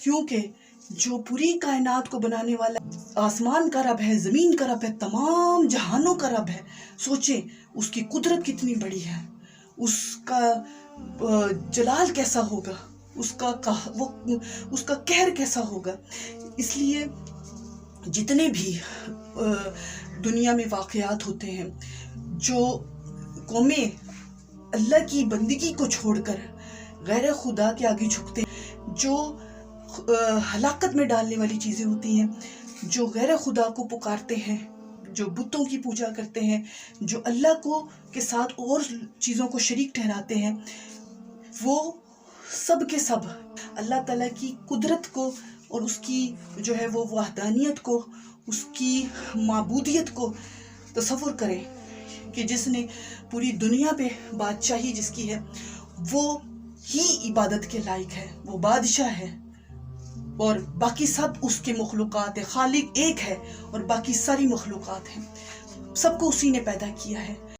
کیونکہ جو پوری کائنات کو بنانے والا آسمان کا رب ہے، زمین کا رب ہے، تمام جہانوں کا رب ہے، سوچیں اس کی قدرت کتنی بڑی ہے، اس کا جلال کیسا ہوگا، اس کا قہر کیسا ہوگا۔ اس لیے جتنے بھی دنیا میں واقعات ہوتے ہیں، جو قومیں اللہ کی بندگی کو چھوڑ کر غیر خدا کے آگے جھکتے ہیں، جو ہلاکت میں ڈالنے والی چیزیں ہوتی ہیں، جو غیر خدا کو پکارتے ہیں، جو بتوں کی پوجا کرتے ہیں، جو اللہ کے ساتھ اور چیزوں کو شریک ٹھہراتے ہیں، وہ سب کے سب اللہ تعالیٰ کی قدرت کو اور اس کی جو ہے وہ وحدانیت کو، اس کی معبودیت کو تصور کریں کہ جس نے پوری دنیا پہ بادشاہی جس کی ہے، وہ ہی عبادت کے لائق ہے، وہ بادشاہ ہے، اور باقی سب اس کے مخلوقات ہیں۔ خالق ایک ہے اور باقی ساری مخلوقات ہیں، سب کو اسی نے پیدا کیا ہے۔